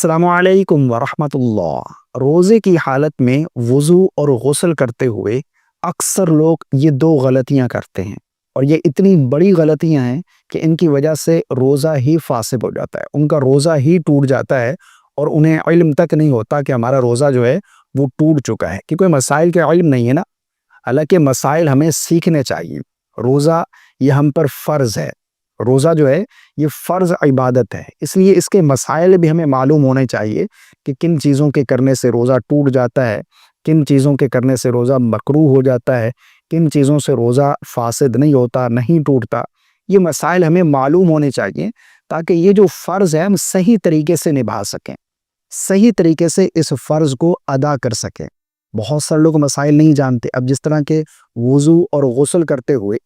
अस्सलामु अलैकुम वरहमतुल्लाह। रोज़े की हालत में वज़ू और गुस्ल करते हुए अक्सर लोग ये दो गलतियां करते हैं, और ये इतनी बड़ी गलतियां हैं कि इनकी वजह से रोज़ा ही फासिद हो जाता है, उनका रोज़ा ही टूट जाता है और उन्हें इल्म तक नहीं होता कि हमारा रोज़ा जो है वो टूट चुका है, क्योंकि मसाइल के इल्म नहीं है ना। हालांकि मसाइल हमें सीखने चाहिए। रोज़ा ये हम पर फ़र्ज़ है, रोज़ा जो है ये फ़र्ज़ इबादत है, इसलिए इसके मसाइल भी हमें मालूम होने चाहिए कि किन चीज़ों के करने से रोज़ा टूट जाता है, किन चीज़ों के करने से रोज़ा मकरूह हो जाता है, किन चीज़ों से रोज़ा फासिद नहीं होता, नहीं टूटता। ये मसाइल हमें मालूम होने चाहिए ताकि ये जो फ़र्ज़ है हम सही तरीके से निभा सकें, सही तरीके से इस फ़र्ज़ को अदा कर सकें। बहुत सारे लोग मसाइल नहीं जानते। अब जिस तरह के वज़ू और गुस्ल करते हुए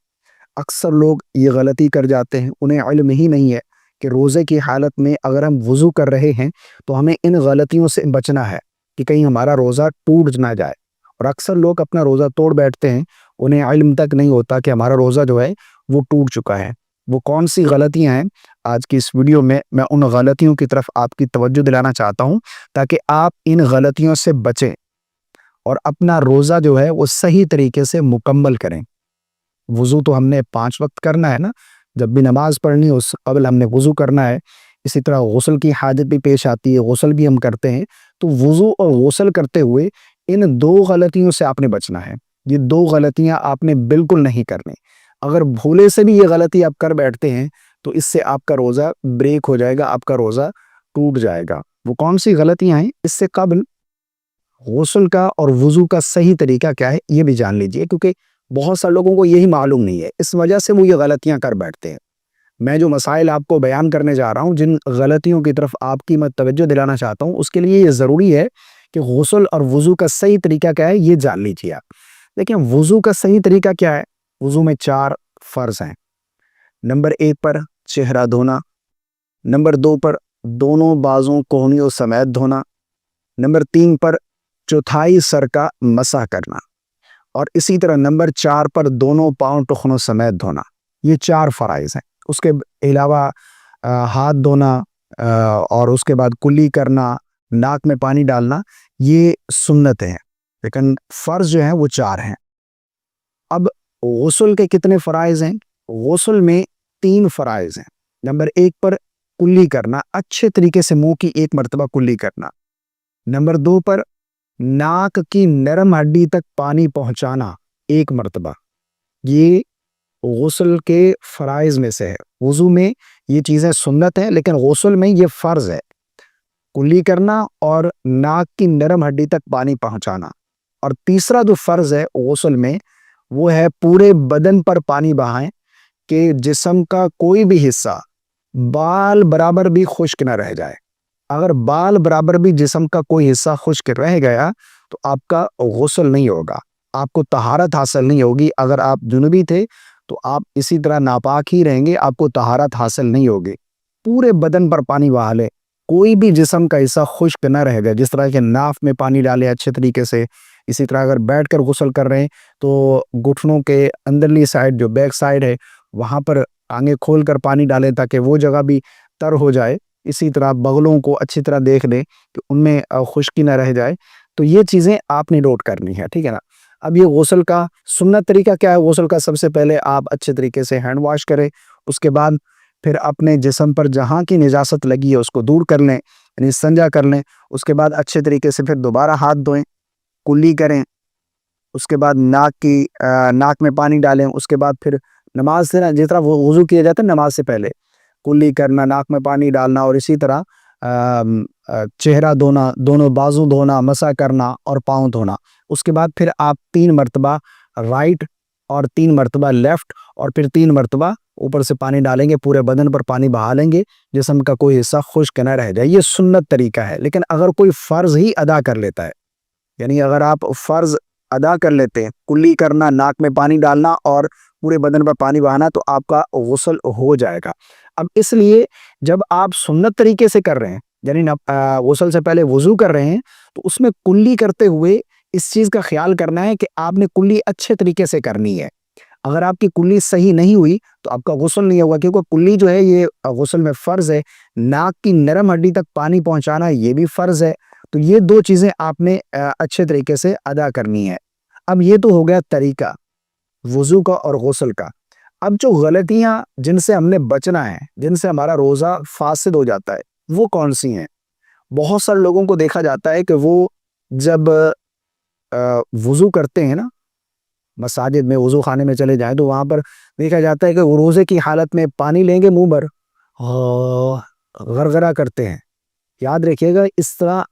अक्सर लोग ये गलती कर जाते हैं, उन्हें इल्म ही नहीं है कि रोज़े की हालत में अगर हम वज़ू कर रहे हैं तो हमें इन गलतियों से बचना है कि कहीं हमारा रोज़ा टूट ना जाए। और अक्सर लोग अपना रोज़ा तोड़ बैठते हैं, उन्हें इल्म तक नहीं होता कि हमारा रोज़ा जो है वो टूट चुका है। वो कौन सी गलतियां हैं, आज की इस वीडियो में मैं उन गलतियों की तरफ आपकी तवज्जो दिलाना चाहता हूँ ताकि आप इन गलतियों से बचें और अपना रोज़ा जो है वो सही तरीके से मुकम्मल करें। वज़ू तो हमने 5 वक्त करना है ना, जब भी नमाज पढ़नी हो उससे कबल हमने वज़ू करना है। इसी तरह गुस्ल की हाजत भी पेश आती है, गुस्ल भी हम करते हैं। तो वज़ू और गुस्ल करते हुए इन दो गलतियों से आपने बचना है। ये दो गलतियां आपने बिल्कुल नहीं करनी। अगर भूले से भी ये गलती आप कर बैठते हैं तो इससे आपका रोज़ा ब्रेक हो जाएगा, आपका रोज़ा टूट जाएगा। वो कौन सी गलतियां हैं, इससे कबल गुस्ल का और वज़ू का सही तरीका क्या है ये भी जान लीजिए, क्योंकि बहुत सारे लोगों को यही मालूम नहीं है, इस वजह से वो ये गलतियां कर बैठते हैं। मैं जो मसाइल आपको बयान करने जा रहा हूँ, जिन गलतियों की तरफ आपकी मैं तवज्जो दिलाना चाहता हूँ, उसके लिए ये ज़रूरी है कि गुस्ल और वज़ू का सही तरीका क्या है ये जान लीजिए आप। देखिए, वज़ू का सही तरीका क्या है। वज़ू में 4 फ़र्ज़ हैं। नंबर 1 पर चेहरा धोना, नंबर 2 पर दोनों बाजों कोहनियों समेत धोना, नंबर 3 पर चौथाई सर का मसा करना, और इसी तरह नंबर 4 पर दोनों पांव टखनों समेत धोना। ये 4 फ़राइज़ हैं। उसके अलावा हाथ धोना और उसके बाद कुल्ली करना, नाक में पानी डालना, ये सुन्नत हैं, लेकिन फ़र्ज़ जो हैं वो 4 हैं। अब गुस्ल के कितने फ़राइज़ हैं? गुस्ल में 3 फ़राइज़ हैं। नंबर 1 पर कुल्ली करना, अच्छे तरीके से मुंह की 1 मरतबा कुल्ली करना। नंबर 2 पर नाक की नरम हड्डी तक पानी पहुंचाना 1 मरतबा। ये गुस्ल के फ़राइज़ में से है। वज़ू में ये चीज़ें सुन्नत हैं, लेकिन गुस्ल में ये फ़र्ज़ है, कुल्ली करना और नाक की नरम हड्डी तक पानी पहुंचाना। और तीसरा जो फ़र्ज़ है गुस्ल में वो है पूरे बदन पर पानी बहाएं कि जिस्म का कोई भी हिस्सा बाल बराबर भी खुश्क न रह जाए। अगर बाल बराबर भी जिस्म का कोई हिस्सा खुश्क रह गया तो आपका गुस्ल नहीं होगा, आपको तहारत हासिल नहीं होगी। अगर आप जुनूबी थे तो आप इसी तरह नापाक ही रहेंगे, आपको तहारत हासिल नहीं होगी। पूरे बदन पर पानी बहा ले, कोई भी जिस्म का हिस्सा खुश्क न रह जाए। जिस तरह के नाफ में पानी डाले अच्छे तरीके से, इसी तरह अगर बैठ कर गुस्ल कर रहे हैं तो घुटनों के अंदरली साइड जो बैक साइड है वहाँ पर आगे खोल कर पानी डालें ताकि वो जगह भी तर हो जाए। इसी तरह बगलों को अच्छी तरह देख लें कि उनमें खुश्की ना रह जाए। तो ये चीज़ें आपने नोट करनी है, ठीक है ना। अब ये गुस्ल का सुन्नत तरीका क्या है। गुस्ल का सबसे पहले आप अच्छे तरीके से हैंड वॉश करें, उसके बाद फिर अपने जिस्म पर जहाँ की निजासत लगी है उसको दूर कर लें, यानी संजा कर लें। उसके बाद अच्छे तरीके से फिर दोबारा हाथ धोएं, कुल्ली करें, उसके बाद नाक में पानी डालें। उसके बाद फिर नमाज से ना जिस तरह वज़ू किया जाता है नमाज से पहले कुल्ली करना, नाक में पानी डालना, और इसी तरह चेहरा धोना, दोनों बाजू धोना, मसा करना और पाँव धोना। उसके बाद फिर आप 3 मरतबा राइट और 3 मरतबा लेफ्ट और फिर 3 मरतबा ऊपर से पानी डालेंगे, पूरे बदन पर पानी बहा लेंगे, जिस्म का कोई हिस्सा खुश्क न रह जाए। ये सुन्नत तरीका है। लेकिन अगर कोई फ़र्ज़ ही अदा कर लेता है, यानी अगर आप फ़र्ज़ अदा कर लेते हैं, कुल्ली करना, नाक में पानी डालना और पूरे बदन पर पानी बहाना, तो आपका गुस्ल हो जाएगा। अब इसलिए जब आप सुन्नत तरीके से कर रहे हैं, यानी गुस्ल से पहले वज़ू कर रहे हैं, तो उसमें कुल्ली करते हुए इस चीज़ का ख्याल करना है कि आपने कुल्ली अच्छे तरीके से करनी है। اگر آپ کی کلی صحیح نہیں ہوئی تو آپ کا غسل نہیں ہوگا، کیونکہ کلی جو ہے یہ غسل میں فرض ہے۔ ناک کی نرم ہڈی تک پانی پہنچانا یہ بھی فرض ہے۔ تو یہ دو چیزیں آپ نے اچھے طریقے سے ادا کرنی ہے۔ اب یہ تو ہو گیا طریقہ وضو کا اور غسل کا۔ اب جو غلطیاں جن سے ہم نے بچنا ہے، جن سے ہمارا روزہ فاسد ہو جاتا ہے، وہ کون سی ہیں؟ بہت سارے لوگوں کو دیکھا جاتا ہے کہ وہ جب وضو کرتے ہیں نا، مساجد میں وضو خانے میں چلے جائیں تو وہاں پر دیکھا جاتا ہے کہ وہ روزے کی حالت میں پانی لیں گے منہ بھر، غرغرہ کرتے ہیں۔ یاد رکھیے گا، اس طرح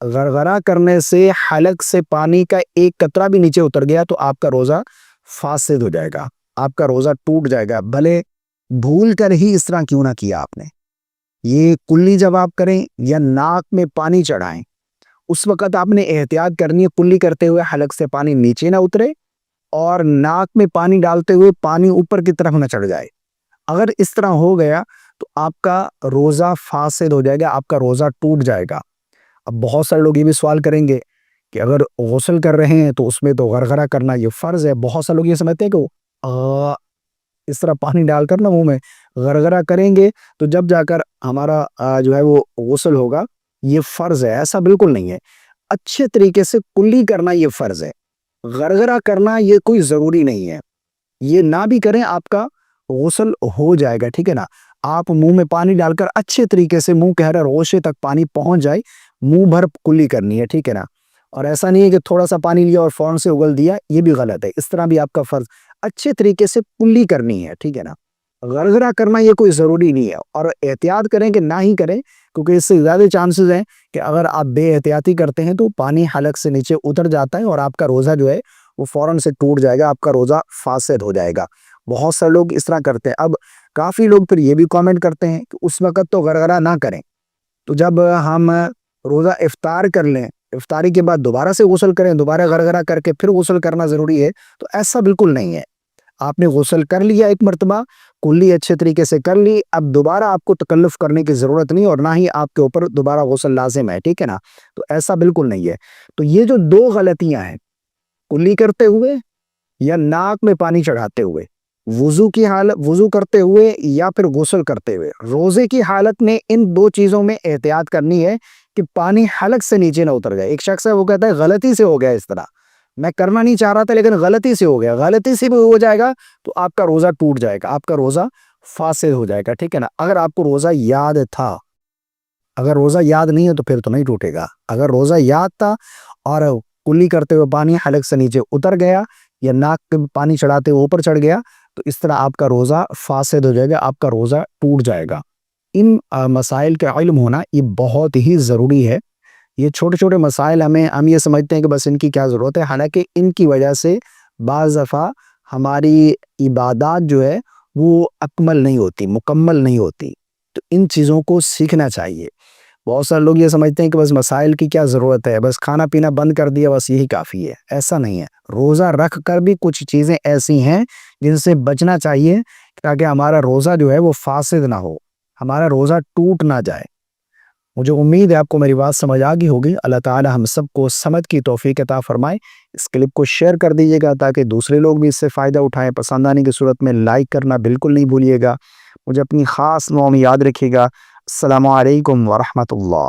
غرغرہ کرنے سے حلق سے پانی کا ایک قطرہ بھی نیچے اتر گیا تو آپ کا روزہ فاسد ہو جائے گا، آپ کا روزہ ٹوٹ جائے گا، بھلے بھول کر ہی اس طرح کیوں نہ کیا آپ نے۔ یہ کلی جب آپ کریں یا ناک میں پانی چڑھائیں، اس وقت آپ نے احتیاط کرنی ہے، کلی کرتے ہوئے حلق سے پانی نیچے نہ اترے اور ناک میں پانی ڈالتے ہوئے پانی اوپر کی طرف نہ چڑھ جائے۔ اگر اس طرح ہو گیا تو آپ کا روزہ فاسد ہو جائے گا، آپ کا روزہ ٹوٹ جائے گا۔ اب بہت سارے لوگ یہ بھی سوال کریں گے کہ اگر غسل کر رہے ہیں تو اس میں تو غرغرہ کرنا یہ فرض ہے۔ بہت سارے لوگ یہ سمجھتے ہیں کہ اس طرح پانی ڈال کر نا منہ میں غرغرہ کریں گے تو جب جا کر ہمارا جو ہے وہ غسل ہوگا، یہ فرض ہے۔ ایسا بالکل نہیں ہے۔ اچھے طریقے سے کلی کرنا یہ فرض ہے، غرغرہ کرنا یہ کوئی ضروری نہیں ہے۔ یہ نہ بھی کریں آپ کا غسل ہو جائے گا، ٹھیک ہے نا۔ آپ منہ میں پانی ڈال کر اچھے طریقے سے منہ کے ہر روشے تک پانی پہنچ جائے، منہ بھر کلی کرنی ہے، ٹھیک ہے نا۔ اور ایسا نہیں ہے کہ تھوڑا سا پانی لیا اور فوراً سے اگل دیا، یہ بھی غلط ہے۔ اس طرح بھی آپ کا فرض اچھے طریقے سے کلی کرنی ہے، ٹھیک ہے نا۔ غرغرہ کرنا یہ کوئی ضروری نہیں ہے، اور احتیاط کریں کہ نہ ہی کریں، کیونکہ اس سے زیادہ چانسز ہیں کہ اگر آپ بے احتیاطی کرتے ہیں تو پانی حلق سے نیچے اتر جاتا ہے اور آپ کا روزہ جو ہے وہ فوراً سے ٹوٹ جائے گا، آپ کا روزہ فاسد ہو جائے گا۔ بہت سارے لوگ اس طرح کرتے ہیں۔ اب کافی لوگ پھر یہ بھی کامنٹ کرتے ہیں کہ اس وقت تو غرغرہ نہ کریں، تو جب ہم روزہ افطار کر لیں، افطاری کے بعد دوبارہ سے غسل کریں، دوبارہ غرغرہ کر کے پھر غسل کرنا ضروری ہے، تو ایسا بالکل نہیں ہے۔ آپ نے غسل کر لیا ایک مرتبہ، کلی اچھے طریقے سے کر لی، اب دوبارہ آپ کو تکلف کرنے کی ضرورت نہیں، اور نہ ہی آپ کے اوپر دوبارہ غسل لازم ہے، ٹھیک ہے نا۔ تو ایسا بالکل نہیں ہے۔ تو یہ جو دو غلطیاں ہیں، کلی کرتے ہوئے یا ناک میں پانی چڑھاتے ہوئے، وضو کرتے ہوئے یا پھر غسل کرتے ہوئے، روزے کی حالت میں ان دو چیزوں میں احتیاط کرنی ہے کہ پانی حلق سے نیچے نہ اتر جائے۔ ایک شخص ہے وہ کہتا ہے غلطی سے ہو گیا، اس طرح میں کرنا نہیں چاہ رہا تھا لیکن غلطی سے ہو گیا، غلطی سے بھی ہو جائے گا تو آپ کا روزہ ٹوٹ جائے گا، آپ کا روزہ فاسد ہو جائے گا، ٹھیک ہے نا۔ اگر آپ کو روزہ یاد تھا، اگر روزہ یاد نہیں ہے تو پھر تو نہیں ٹوٹے گا۔ اگر روزہ یاد تھا اور کلی کرتے ہوئے پانی حلق سے نیچے اتر گیا یا ناک کے پانی چڑھاتے ہوئے اوپر چڑھ گیا تو اس طرح آپ کا روزہ فاسد ہو جائے گا، آپ کا روزہ ٹوٹ جائے گا۔ ان مسائل کا علم ہونا یہ بہت ہی ضروری ہے۔ یہ چھوٹے چھوٹے مسائل ہم یہ سمجھتے ہیں کہ بس ان کی کیا ضرورت ہے، حالانکہ ان کی وجہ سے بعض دفعہ ہماری عبادات جو ہے وہ اکمل نہیں ہوتی، مکمل نہیں ہوتی۔ تو ان چیزوں کو سیکھنا چاہیے۔ بہت سارے لوگ یہ سمجھتے ہیں کہ بس مسائل کی کیا ضرورت ہے، بس کھانا پینا بند کر دیا بس یہی کافی ہے۔ ایسا نہیں ہے، روزہ رکھ کر بھی کچھ چیزیں ایسی ہیں جن سے بچنا چاہیے تاکہ ہمارا روزہ جو ہے وہ فاسد نہ ہو، ہمارا روزہ ٹوٹ نہ جائے۔ مجھے امید ہے آپ کو میری بات سمجھ آ گئی ہوگی۔ اللہ تعالی ہم سب کو سمجھ کی توفیق عطا فرمائے۔ اس کلپ کو شیئر کر دیجیے گا تاکہ دوسرے لوگ بھی اس سے فائدہ اٹھائیں۔ پسند آنے کی صورت میں لائک کرنا بالکل نہیں بھولیے گا۔ مجھے اپنی خاص دعاؤں میں یاد رکھیے گا۔ السلام علیکم ورحمۃ اللہ۔